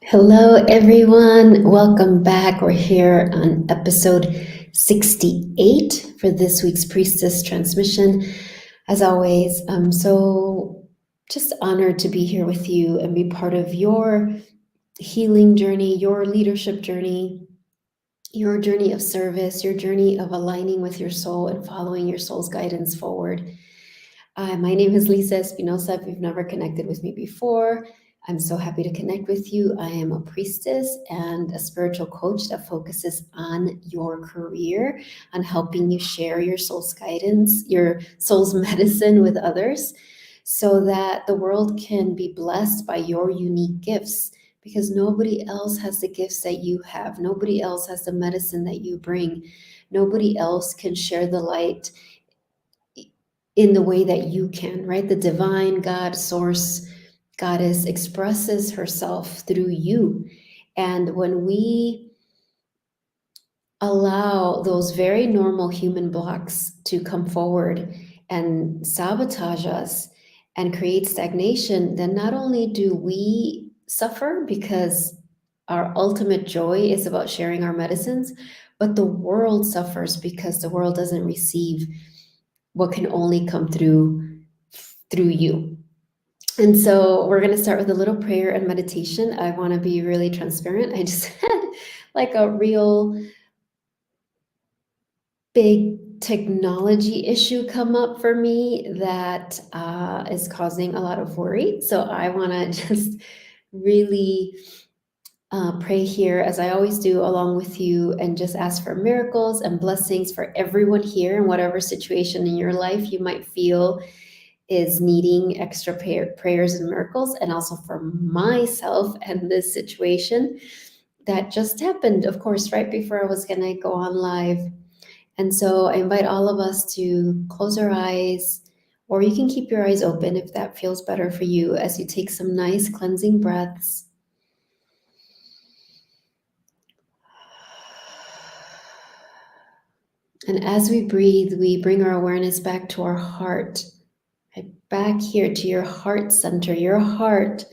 Hello, everyone. Welcome back. We're here on episode 68 for this week's Priestess transmission. As always, I'm so just honored to be here with you and be part of your healing journey, your leadership journey, your journey of service, your journey of aligning with your soul and following your soul's guidance forward. My name is Lisa Espinosa. If you've never connected with me before, I'm so happy to connect with you. I am a priestess and a spiritual coach that focuses on your career, on helping you share your soul's guidance, your soul's medicine with others, so that the world can be blessed by your unique gifts. Because nobody else has the gifts that you have. Nobody else has the medicine that you bring. Nobody else can share the light in the way that you can, right? The divine God, source, goddess expresses herself through you. And when we allow those very normal human blocks to come forward and sabotage us and create stagnation, then not only do we suffer because our ultimate joy is about sharing our medicines, but the world suffers because the world doesn't receive what can only come through you. And so we're going to start with a little prayer and meditation. I want to be really transparent. I just had like a real big technology issue come up for me that is causing a lot of worry. So I want to just really pray here, as I always do, along with you, and just ask for miracles and blessings for everyone here in whatever situation in your life you might feel is needing extra prayers and miracles, and also for myself and this situation that just happened, of course, right before I was going to go on live. And so I invite all of us to close our eyes, or you can keep your eyes open if that feels better for you, as you take some nice cleansing breaths. And as we breathe, we bring our awareness back to our heart, right back here to your heart center. Your heart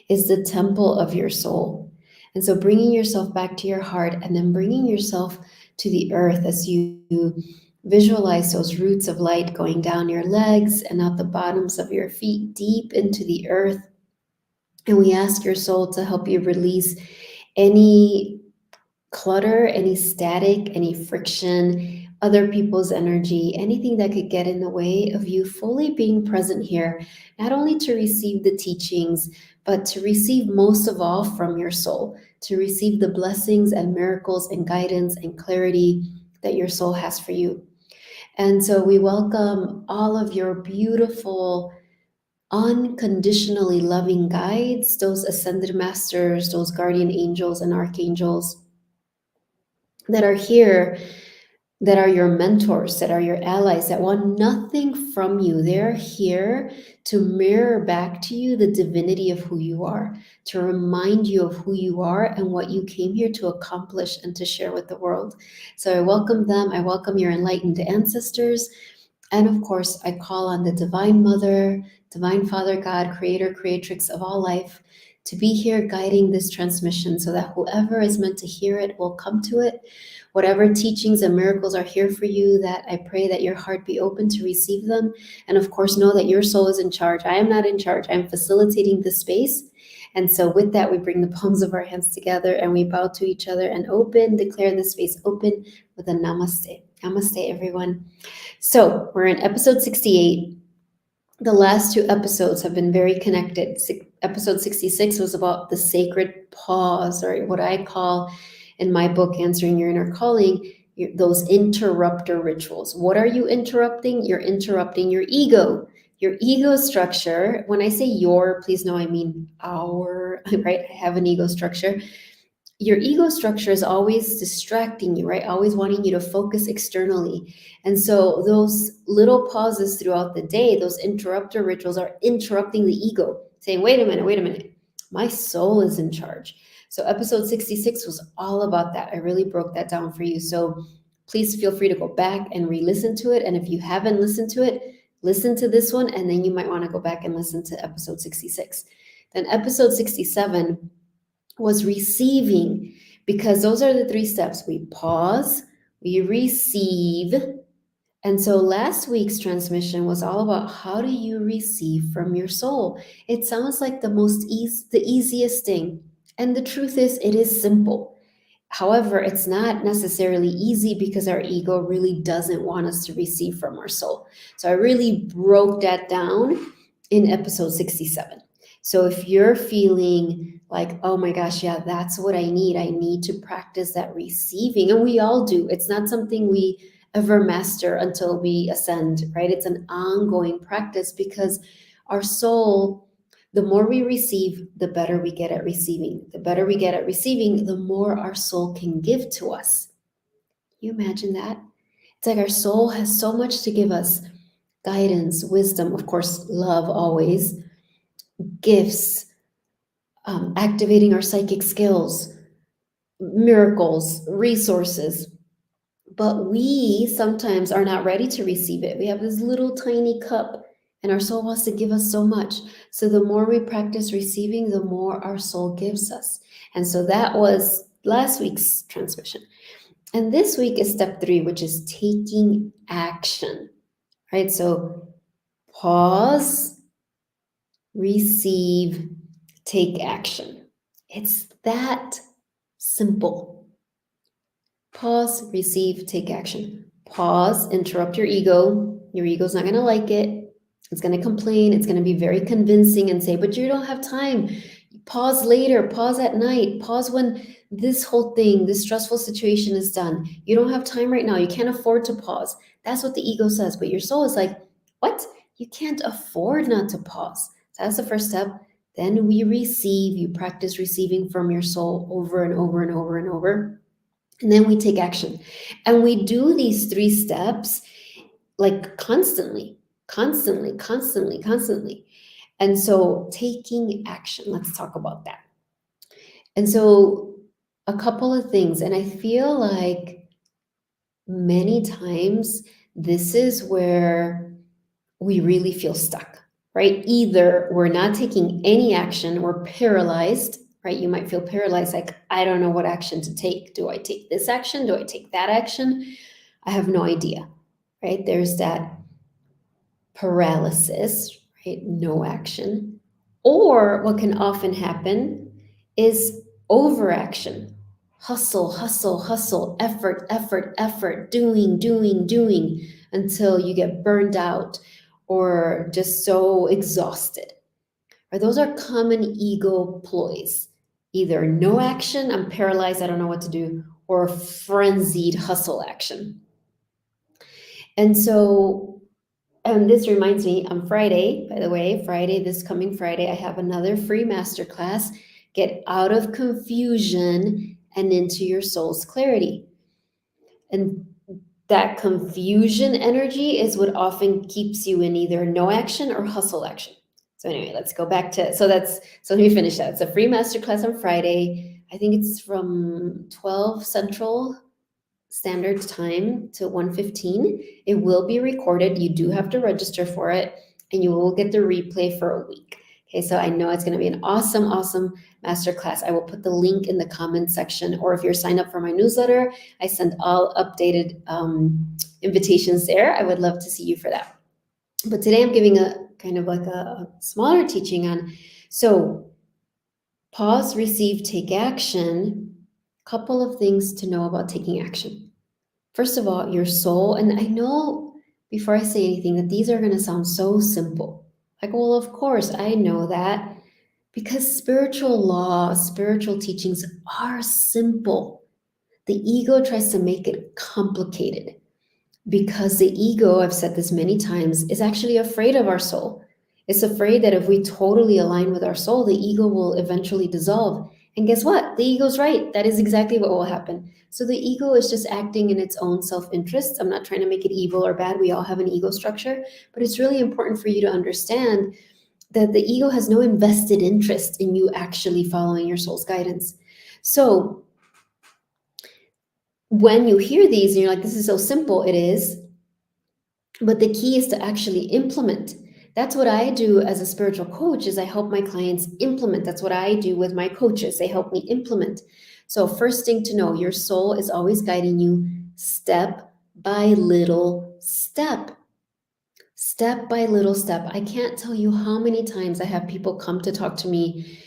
is the temple of your soul. And so bringing yourself back to your heart, and then bringing yourself to the earth as you visualize those roots of light going down your legs and out the bottoms of your feet, deep into the earth. And we ask your soul to help you release any clutter, any static, any friction, other people's energy, anything that could get in the way of you fully being present here, not only to receive the teachings, but to receive most of all from your soul, to receive the blessings and miracles and guidance and clarity that your soul has for you. And so we welcome all of your beautiful, unconditionally loving guides, those ascended masters, those guardian angels and archangels that are here, that are your mentors, that are your allies, that want nothing from you. They're here to mirror back to you the divinity of who you are, to remind you of who you are and what you came here to accomplish and to share with the world. So I welcome them. I welcome your enlightened ancestors. And of course, I call on the Divine Mother, Divine Father God, Creator, Creatrix of all life, to be here guiding this transmission so that whoever is meant to hear it will come to it. Whatever teachings and miracles are here for you, that I pray that your heart be open to receive them. And of course, know that your soul is in charge. I am not in charge. I'm facilitating the space. And so with that, we bring the palms of our hands together and we bow to each other and declare the space open with a namaste. Namaste, everyone. So we're in episode 68. The last two episodes have been very connected. Episode 66 was about the sacred pause, or what I call in my book, Answering Your Inner Calling, those interrupter rituals. What are you interrupting? You're interrupting your ego structure. When I say your, please know I mean our, right? I have an ego structure. Your ego structure is always distracting you, right? Always wanting you to focus externally. And so those little pauses throughout the day, those interrupter rituals are interrupting the ego, saying, wait a minute, my soul is in charge. So episode 66 was all about that. I really broke that down for you. So please feel free to go back and re-listen to it. And if you haven't listened to it, listen to this one, and then you might want to go back and listen to episode 66. Then episode 67 was receiving, because those are the three steps. We pause, we receive. And so last week's transmission was all about how do you receive from your soul. It sounds like the easiest thing. And the truth is, it is simple. However, it's not necessarily easy because our ego really doesn't want us to receive from our soul. So I really broke that down in episode 67. So if you're feeling like, oh my gosh, yeah, that's what I need to practice that receiving. And we all do. It's not something we ever master until we ascend, right? It's an ongoing practice because our soul, the more we receive, the better we get at receiving. The better we get at receiving, the more our soul can give to us. You imagine that? It's like our soul has so much to give us: guidance, wisdom, of course, love always, gifts, activating our psychic skills, miracles, resources. But we sometimes are not ready to receive it. We have this little tiny cup, and our soul wants to give us so much. So the more we practice receiving, the more our soul gives us. And so that was last week's transmission. And this week is step 3, which is taking action. Right? So pause, receive, take action. It's that simple. Pause, receive, take action. Pause, interrupt your ego. Your ego's not going to like it. It's going to complain. It's going to be very convincing and say, but you don't have time. Pause later. Pause at night. Pause when this whole thing, this stressful situation is done. You don't have time right now. You can't afford to pause. That's what the ego says. But your soul is like, what? You can't afford not to pause. So that's the first step. Then we receive. You practice receiving from your soul over and over and over and over. And then we take action. And we do these 3 steps like constantly. And so taking action, let's talk about that. And so a couple of things, and I feel like many times this is where we really feel stuck, right? Either we're not taking any action, we're paralyzed, right? You might feel paralyzed, like, I don't know what action to take. Do I take this action? Do I take that action? I have no idea, right? There's that paralysis, right? No action. Or what can often happen is overaction. Hustle, effort, doing until you get burned out or just so exhausted. Or those are common ego ploys. Either no action, I'm paralyzed, I don't know what to do, or frenzied hustle action. And so, and this reminds me, on Friday, by the way, this coming Friday, I have another free masterclass, Get Out of Confusion and Into Your Soul's Clarity. And that confusion energy is what often keeps you in either no action or hustle action. So anyway, let's go back to, so let me finish that. It's a free masterclass on Friday. I think it's from 12 Central Standard Time to 1:15. It will be recorded. You do have to register for it, and you will get the replay for a week. Okay, so I know it's going to be an awesome masterclass. I will put the link in the comments section, or if you're signed up for my newsletter, I send all updated invitations there. I would love to see you for that. But today I'm giving a kind of like a smaller teaching on, so pause, receive, take action. Couple of things to know about taking action. First of all, your soul, and I know before I say anything that these are going to sound so simple. Like, well, of course, I know that, because spiritual law, spiritual teachings are simple. The ego tries to make it complicated because the ego, I've said this many times, is actually afraid of our soul. It's afraid that if we totally align with our soul, the ego will eventually dissolve. And guess what? The ego's right. That is exactly what will happen. So the ego is just acting in its own self-interest. I'm not trying to make it evil or bad. We all have an ego structure, but it's really important for you to understand that the ego has no invested interest in you actually following your soul's guidance. So when you hear these and you're like, this is so simple, it is. But the key is to actually implement. That's what I do as a spiritual coach is I help my clients implement. That's what I do with my coaches. They help me implement. So first thing to know, your soul is always guiding you step by little step. Step by little step. I can't tell you how many times I have people come to talk to me,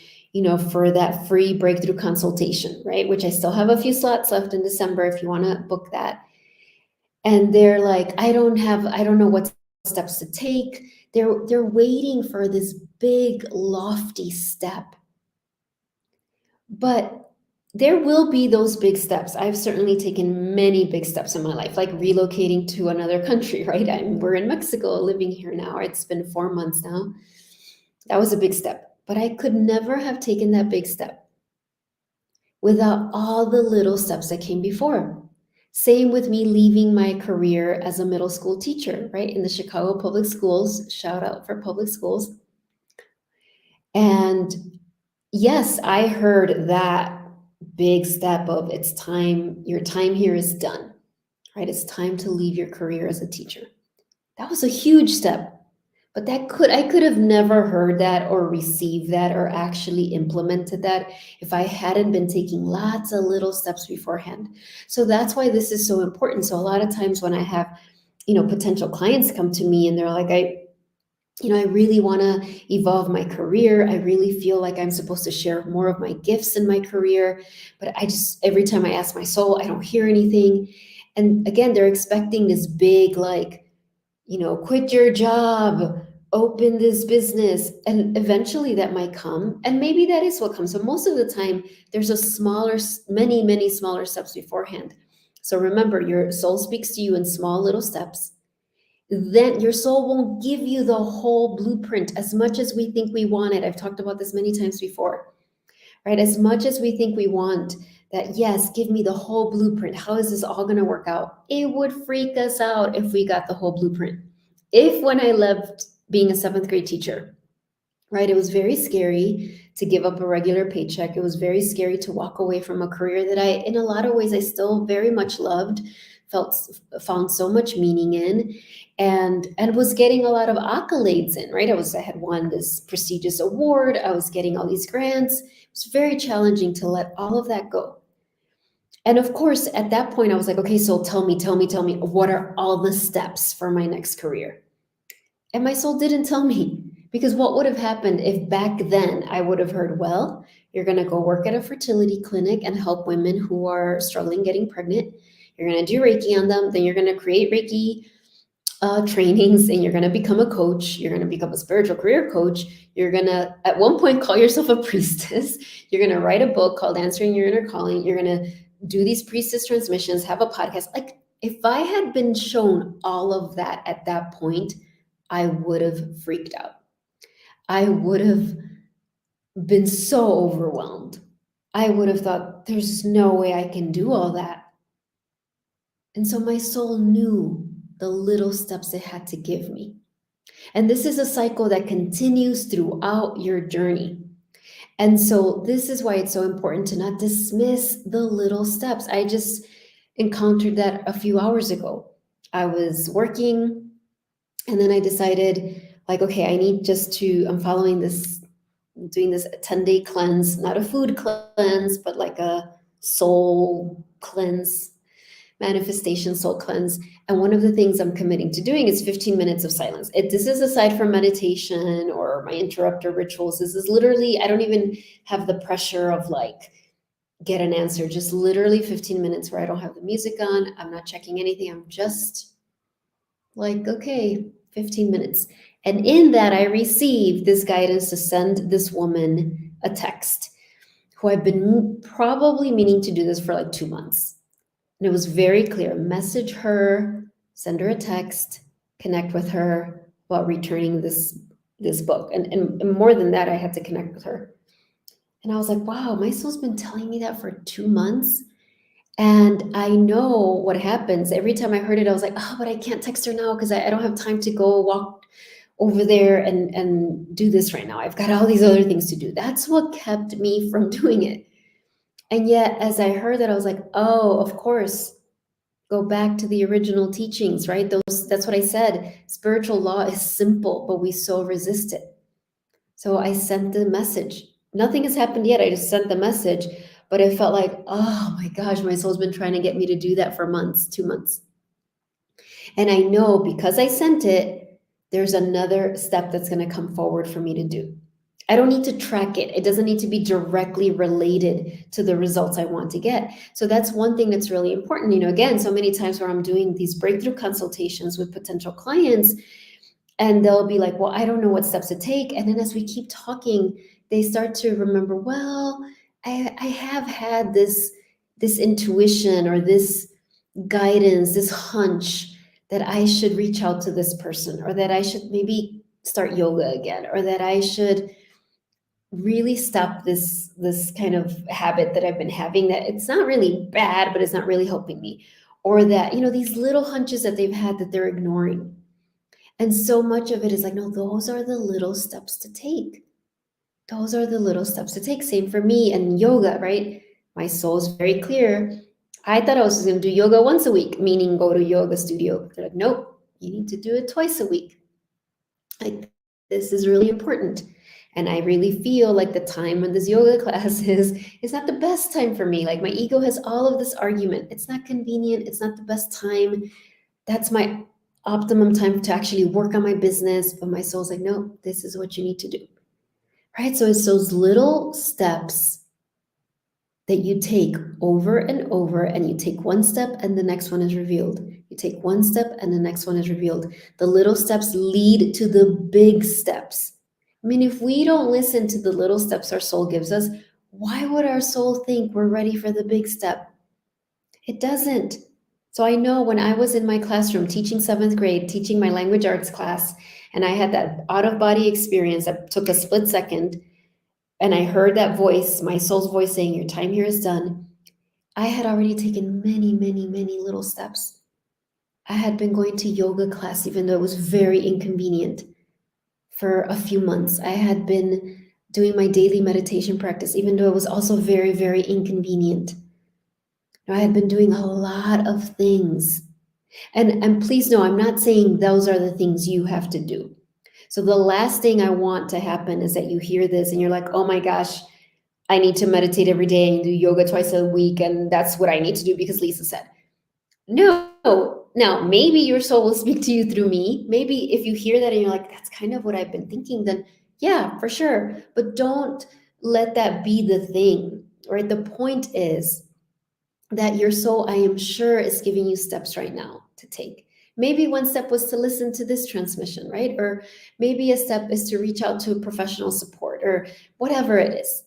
for that free breakthrough consultation, right? Which I still have a few slots left in December if you want to book that. And they're like, I don't know what steps to take. They're waiting for this big, lofty step. But there will be those big steps. I've certainly taken many big steps in my life, like relocating to another country, right? We're in Mexico living here now. It's been 4 months now. That was a big step. But I could never have taken that big step without all the little steps that came before. Same with me leaving my career as a middle school teacher, right? In the Chicago public schools, shout out for public schools. And yes, I heard that big step of it's time, your time here is done, right? It's time to leave your career as a teacher. That was a huge step. But I could have never heard that or received that or actually implemented that if I hadn't been taking lots of little steps beforehand. So that's why this is so important. So a lot of times when I have, potential clients come to me and they're like, I really want to evolve my career. I really feel like I'm supposed to share more of my gifts in my career. But every time I ask my soul, I don't hear anything. And again, they're expecting this big, like, quit your job, open this business. And eventually that might come. And maybe that is what comes. So most of the time, there's many, many smaller steps beforehand. So remember, your soul speaks to you in small little steps. Then your soul won't give you the whole blueprint as much as we think we want it. I've talked about this many times before, right? As much as we think we want that, yes, give me the whole blueprint. How is this all going to work out? It would freak us out if we got the whole blueprint. If when I left being a seventh grade teacher, right, it was very scary to give up a regular paycheck. It was very scary to walk away from a career that in a lot of ways, I still very much loved, found so much meaning in, and was getting a lot of accolades in, right? I had won this prestigious award. I was getting all these grants. It was very challenging to let all of that go. And of course, at that point, I was like, okay, so tell me, what are all the steps for my next career? And my soul didn't tell me, because what would have happened if back then I would have heard, well, you're going to go work at a fertility clinic and help women who are struggling getting pregnant. You're going to do Reiki on them. Then you're going to create Reiki trainings, and you're going to become a coach. You're going to become a spiritual career coach. You're going to, at one point, call yourself a priestess. You're going to write a book called Answering Your Inner Calling. You're going to do these priestess transmissions, have a podcast. Like, if I had been shown all of that at that point, I would have freaked out. I would have been so overwhelmed. I would have thought, there's no way I can do all that. And so my soul knew the little steps it had to give me. And this is a cycle that continues throughout your journey. And so this is why it's so important to not dismiss the little steps. I just encountered that a few hours ago. I was working, and then I decided, like, okay, I'm following doing this 10-day cleanse, not a food cleanse, but like a soul cleanse, manifestation soul cleanse. And one of the things I'm committing to doing is 15 minutes of silence. This is aside from meditation or my interrupter rituals. This is literally, I don't even have the pressure of like, get an answer, just literally 15 minutes where I don't have the music on. I'm not checking anything. I'm just like, okay, 15 minutes. And in that, I received this guidance to send this woman a text who I've been probably meaning to do this for like 2 months. And it was very clear, message her, send her a text, connect with her while returning this book. And more than that, I had to connect with her. And I was like, wow, my soul's been telling me that for 2 months. And I know what happens. Every time I heard it, I was like, oh, but I can't text her now because I don't have time to go walk over there and do this right now. I've got all these other things to do. That's what kept me from doing it. And yet, as I heard that, I was like, oh, of course, Go back to the original teachings, right? That's what I said. Spiritual law is simple, but we so resist it. So I sent the message. Nothing has happened yet. I just sent the message, but it felt like, oh my gosh, my soul's been trying to get me to do that for months, 2 months. And I know because I sent it, there's another step that's going to come forward for me to do. I don't need to track it. It doesn't need to be directly related to the results I want to get. So that's one thing that's really important. Again, so many times where I'm doing these breakthrough consultations with potential clients, and they'll be like, well, I don't know what steps to take. And then as we keep talking, they start to remember, well, I have had this intuition or this guidance, this hunch that I should reach out to this person, or that I should maybe start yoga again, or that I should really stop this kind of habit that I've been having, that it's not really bad, but it's not really helping me. Or that, these little hunches that they've had that they're ignoring. And so much of it is like, no, those are the little steps to take. Those are the little steps to take. Same for me and yoga, right? My soul's very clear. I thought I was going to do yoga once a week, meaning go to yoga studio. They're like, nope, you need to do it twice a week. Like, this is really important. And I really feel like the time when this yoga class is not the best time for me. Like, my ego has all of this argument. It's not convenient. It's not the best time. That's my optimum time to actually work on my business. But my soul's like, no, this is what you need to do. Right? So it's those little steps that you take over and over, and you take one step and the next one is revealed. You take one step and the next one is revealed. The little steps lead to the big steps. I mean, if we don't listen to the little steps our soul gives us, why would our soul think we're ready for the big step? It doesn't. So I know when I was in my classroom teaching 7th grade, teaching my language arts class, and I had that out-of-body experience that took a split second, and I heard that voice, my soul's voice, saying, your time here is done. I had already taken many, many, many little steps. I had been going to yoga class, even though it was very inconvenient, for a few months. I had been doing my daily meditation practice, even though it was also very, very inconvenient. I had been doing a lot of things. And please know, I'm not saying those are the things you have to do. So the last thing I want to happen is that you hear this and you're like, oh my gosh, I need to meditate every day and do yoga twice a week, and that's what I need to do because Lisa said. No. Now, maybe your soul will speak to you through me. Maybe if you hear that and you're like, that's kind of what I've been thinking, then yeah, for sure. But don't let that be the thing, right? The point is that your soul, I am sure, is giving you steps right now to take. Maybe one step was to listen to this transmission, right? Or maybe a step is to reach out to professional support, or whatever it is,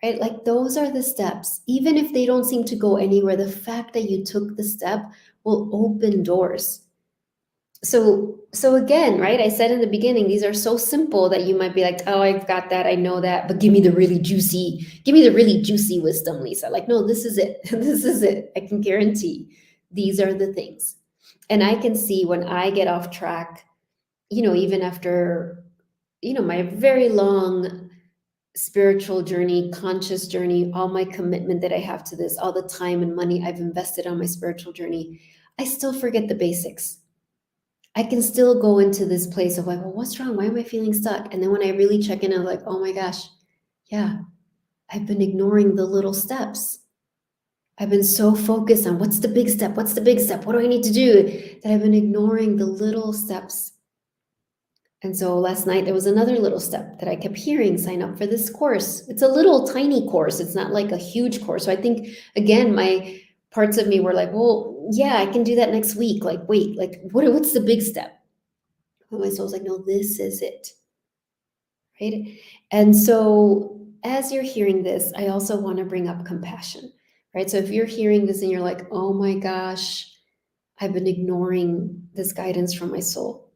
right? Like, those are the steps. Even if they don't seem to go anywhere, the fact that you took the step will open doors. So again, right? I said in the beginning, these are so simple that you might be like, oh, I've got that, I know that, but give me the really juicy wisdom, Lisa. Like, no, this is it. This is it. I can guarantee these are the things. And I can see when I get off track, even after, my very long spiritual journey, conscious journey, all my commitment that I have to this, all the time and money I've invested on my spiritual journey, I still forget the basics. I can still go into this place of like, well, what's wrong? Why am I feeling stuck? And then when I really check in, I'm like, oh my gosh, yeah, I've been ignoring the little steps. I've been so focused on what's the big step? What's the big step? What do I need to do? That I've been ignoring the little steps. And so last night, there was another little step that I kept hearing: sign up for this course. It's a little tiny course. It's not like a huge course. So I think, again, my parts of me were like, well, yeah, I can do that next week. Like, wait, like, what's the big step? And my soul's like, no, this is it, right? And so as you're hearing this, I also want to bring up compassion, right? So if you're hearing this and you're like, oh my gosh, I've been ignoring this guidance from my soul.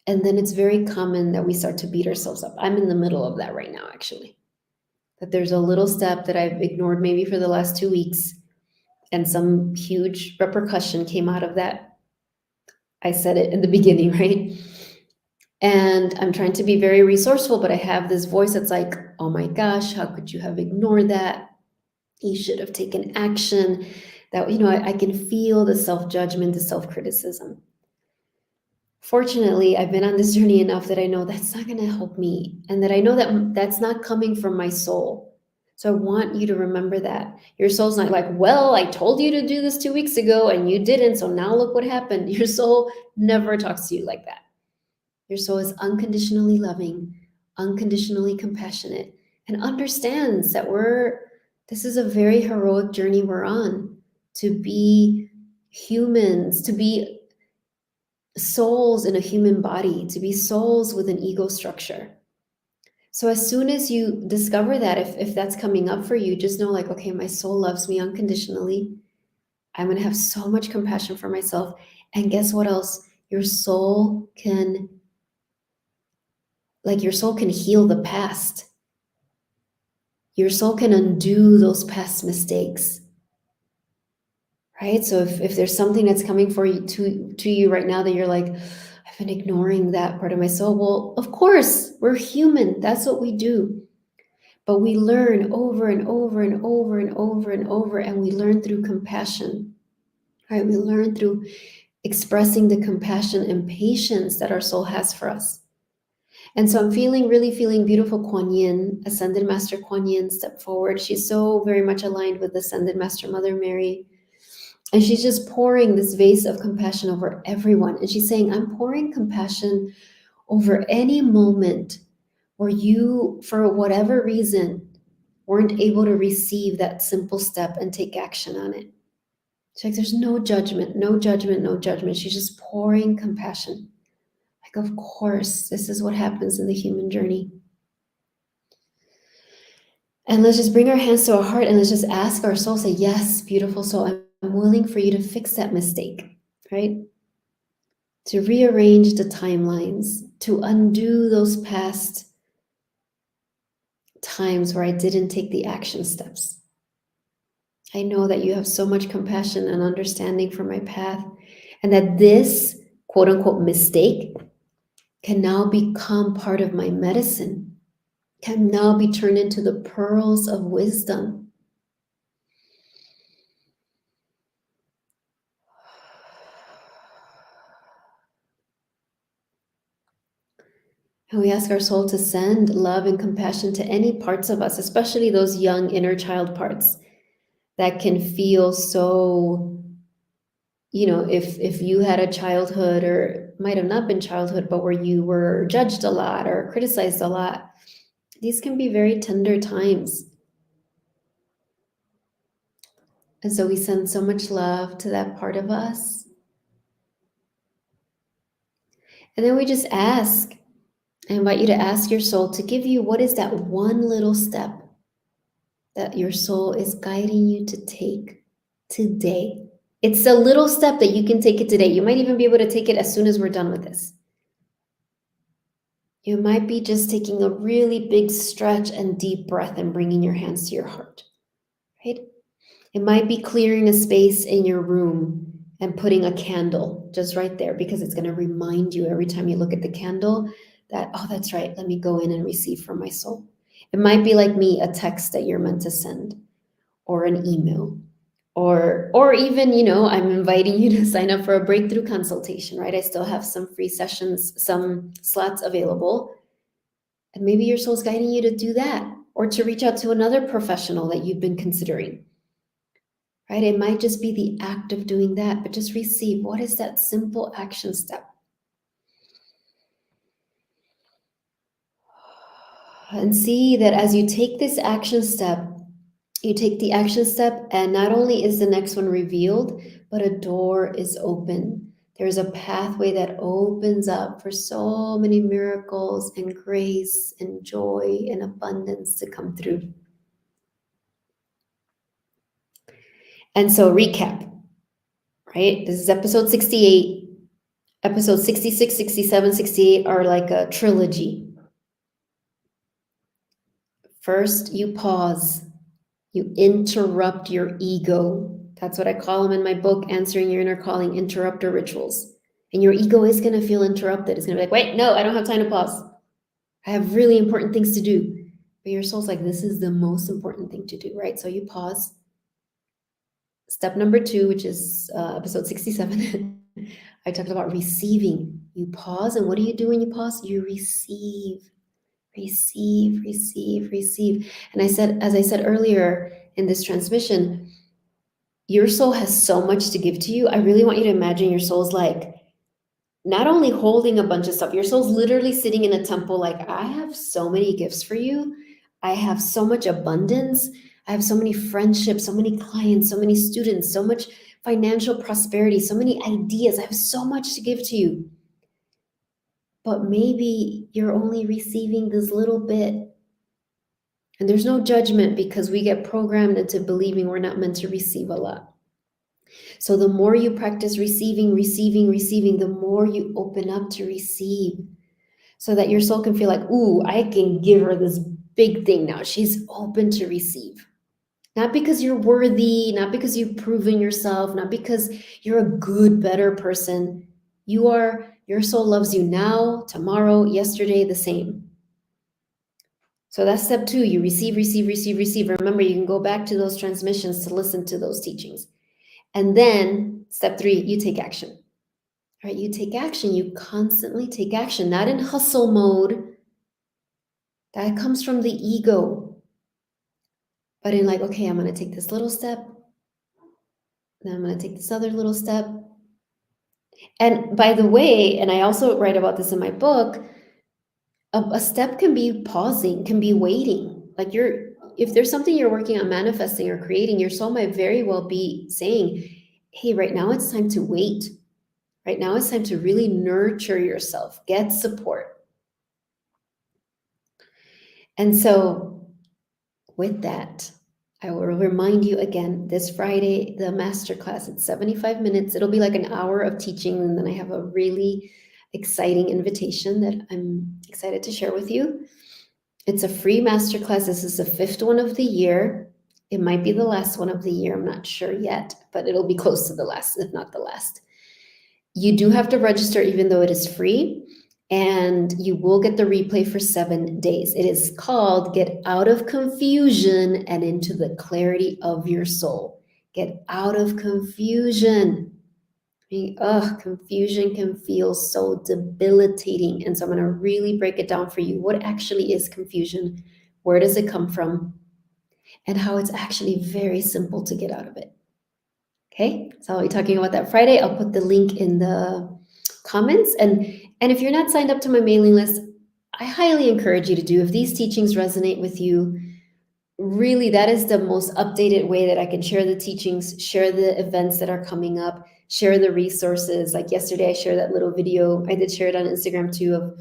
And then it's very common that we start to beat ourselves up. I'm in the middle of that right now, actually. That there's a little step that I've ignored maybe for the last 2 weeks, and some huge repercussion came out of that. I said it in the beginning, right? And I'm trying to be very resourceful, but I have this voice that's like, oh my gosh, how could you have ignored that? You should have taken action. that, I can feel the self-judgment, the self-criticism. Fortunately, I've been on this journey enough that I know that's not going to help me, and that I know that that's not coming from my soul. So I want you to remember that. Your soul's not like, well, I told you to do this 2 weeks ago and you didn't, so now look what happened. Your soul never talks to you like that. Your soul is unconditionally loving, unconditionally compassionate, and understands that this is a very heroic journey we're on, to be humans, to be souls in a human body, to be souls with an ego structure. So as soon as you discover that, if that's coming up for you, just know, like, okay, my soul loves me unconditionally. I'm going to have so much compassion for myself. And guess what else? Your soul can heal the past. Your soul can undo those past mistakes. Right? So if there's something that's coming for you to you right now that you're like, I've been ignoring that part of my soul. Well, of course, we're human. That's what we do. But we learn over and over and over and over and over, and we learn through compassion. Right? We learn through expressing the compassion and patience that our soul has for us. And so I'm really feeling beautiful Kuan Yin, Ascended Master Kuan Yin, step forward. She's so very much aligned with Ascended Master Mother Mary. And she's just pouring this vase of compassion over everyone. And she's saying, I'm pouring compassion over any moment where you, for whatever reason, weren't able to receive that simple step and take action on it. She's like, there's no judgment, no judgment, no judgment. She's just pouring compassion. Like, of course, this is what happens in the human journey. And let's just bring our hands to our heart and let's just ask our soul, say, yes, beautiful soul, I'm willing for you to fix that mistake, right? To rearrange the timelines, to undo those past times where I didn't take the action steps. I know that you have so much compassion and understanding for my path, and that this quote unquote mistake can now become part of my medicine, can now be turned into the pearls of wisdom. And we ask our soul to send love and compassion to any parts of us, especially those young inner child parts that can feel so, if you had a childhood, or might have not been childhood, but where you were judged a lot or criticized a lot, these can be very tender times. And so we send so much love to that part of us. And then we just ask, I invite you to ask your soul to give you, what is that one little step that your soul is guiding you to take today? It's a little step that you can take it today. You might even be able to take it as soon as we're done with this. You might be just taking a really big stretch and deep breath and bringing your hands to your heart, right? It might be clearing a space in your room and putting a candle just right there, because it's going to remind you every time you look at the candle that, oh, that's right, let me go in and receive from my soul. It might be, like me, a text that you're meant to send, or an email, or even, I'm inviting you to sign up for a breakthrough consultation, right? I still have some free sessions, some slots available. And maybe your soul's guiding you to do that, or to reach out to another professional that you've been considering. Right? It might just be the act of doing that, but just receive. What is that simple action step? And see that as you take this action step, you take the action step, and not only is the next one revealed, but a door is open. There's a pathway that opens up for so many miracles and grace and joy and abundance to come through. And so, recap, right? This is episode 68. Episode 66, 67, 68 are like a trilogy. First, you pause. You interrupt your ego. That's what I call them in my book, Answering Your Inner Calling, interrupter rituals. And your ego is going to feel interrupted. It's going to be like, wait, no, I don't have time to pause. I have really important things to do. But your soul's like, this is the most important thing to do, right? So you pause. Step number 2, which is episode 67, I talked about receiving. You pause, and what do you do when you pause? You receive, receive, receive, receive. And I said, as I said earlier in this transmission, your soul has so much to give to you. I really want you to imagine your soul's like not only holding a bunch of stuff, your soul's literally sitting in a temple like, I have so many gifts for you. I have so much abundance. I have so many friendships, so many clients, so many students, so much financial prosperity, so many ideas. I have so much to give to you. But maybe you're only receiving this little bit. And there's no judgment because we get programmed into believing we're not meant to receive a lot. So the more you practice receiving, receiving, receiving, the more you open up to receive, so that your soul can feel like, ooh, I can give her this big thing now. She's open to receive. Not because you're worthy, not because you've proven yourself, not because you're a good, better person. Your soul loves you now, tomorrow, yesterday, the same. So that's step 2. You receive, receive, receive, receive. Remember, you can go back to those transmissions to listen to those teachings. And then step 3, you take action. All right, you take action. You constantly take action, not in hustle mode. That comes from the ego. But in like, okay, I'm going to take this little step. Then I'm going to take this other little step. And by the way, and I also write about this in my book, a step can be pausing, can be waiting. Like if there's something you're working on manifesting or creating, your soul might very well be saying, hey, right now it's time to wait. Right now it's time to really nurture yourself, get support. And so with that, I will remind you again, this Friday, the masterclass, it's 75 minutes. It'll be like an hour of teaching. And then I have a really exciting invitation that I'm excited to share with you. It's a free masterclass. This is the 5th one of the year. It might be the last one of the year. I'm not sure yet, but it'll be close to the last, if not the last. You do have to register even though it is free, and you will get the replay for 7 days. It is called Get Out of Confusion and Into the Clarity of Your Soul. Get out of confusion. Confusion can feel so debilitating. And so I'm going to really break it down for you. What actually is confusion? Where does it come from? And how it's actually very simple to get out of it. Okay, so I'll be talking about that Friday. I'll put the link in the comments. And if you're not signed up to my mailing list, I highly encourage you to do. If these teachings resonate with you, really, that is the most updated way that I can share the teachings, share the events that are coming up, share the resources. Like yesterday, I shared that little video. I did share it on Instagram too of,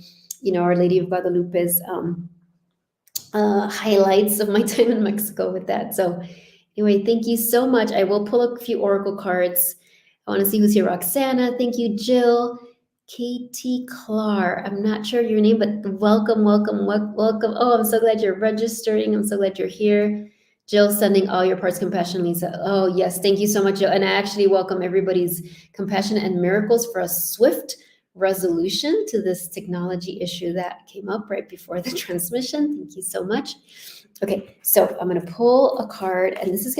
Our Lady of Guadalupe's highlights of my time in Mexico with that. So anyway, thank you so much. I will pull a few oracle cards. I want to see who's here. Roxana, thank you. Jill, Katie Clark. I'm not sure your name, but welcome, welcome, welcome. Oh, I'm so glad you're registering. I'm so glad you're here. Jill, sending all your parts compassion, Lisa. Oh, yes. Thank you so much, Jill. And I actually welcome everybody's compassion and miracles for a swift resolution to this technology issue that came up right before the transmission. Thank you so much. Okay, so I'm going to pull a card, and this is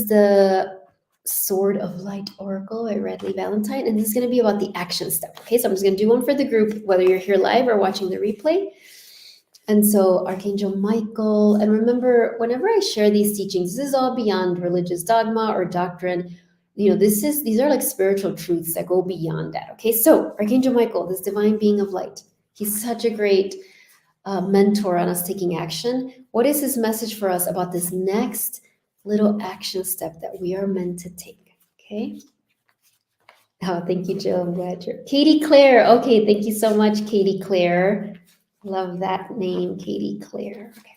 the Sword of Light Oracle by Radley Valentine, and this is going to be about the action step. Okay, so I'm just going to do one for the group, whether you're here live or watching the replay. And so Archangel Michael, and remember, whenever I share these teachings, this is all beyond religious dogma or doctrine. These are like spiritual truths that go beyond that. Okay, so Archangel Michael, this divine being of light, he's such a great mentor on us taking action. What is his message for us about this next little action step that we are meant to take? Okay. Oh, thank you, Jill. I'm glad you're Katie Claire. Okay, thank you so much, Katie Claire. Love that name, Katie Claire. Okay.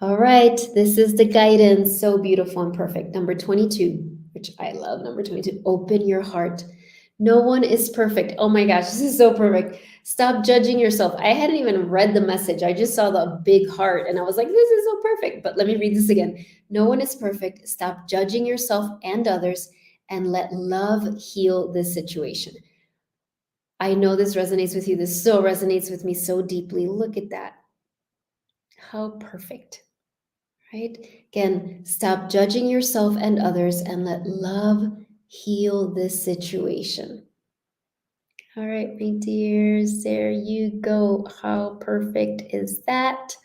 All right, this is the guidance. So beautiful and perfect. Number 22, which I love. Number 22, open your heart. No one is perfect. Oh my gosh, this is so perfect. Stop judging yourself. I hadn't even read the message. I just saw the big heart and I was like, this is so perfect. But let me read this again. No one is perfect. Stop judging yourself and others and let love heal this situation. I know this resonates with you. This so resonates with me so deeply. Look at that. How perfect, right? Again, stop judging yourself and others and let love heal this situation. All right, my dears, there you go. How perfect is that?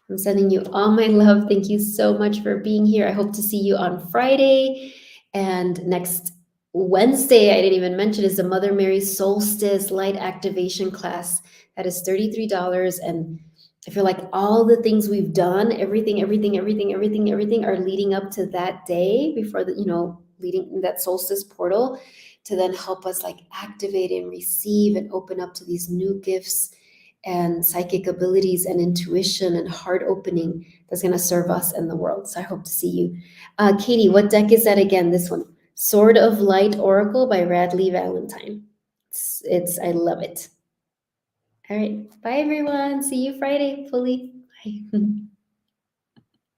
I'm sending you all my love. Thank you so much for being here. I hope to see you on Friday. And next Wednesday, I didn't even mention, is the Mother Mary Solstice Light Activation class. That is $33. And I feel like all the things we've done, everything are leading up to that day before the, leading that solstice portal to then help us like activate and receive and open up to these new gifts and psychic abilities and intuition and heart opening that's going to serve us and the world. So I hope to see you. Katie, what deck is that again? This one, Sword of Light Oracle by Radley Valentine. I love it. All right. Bye, everyone. See you Friday. Fully. Bye.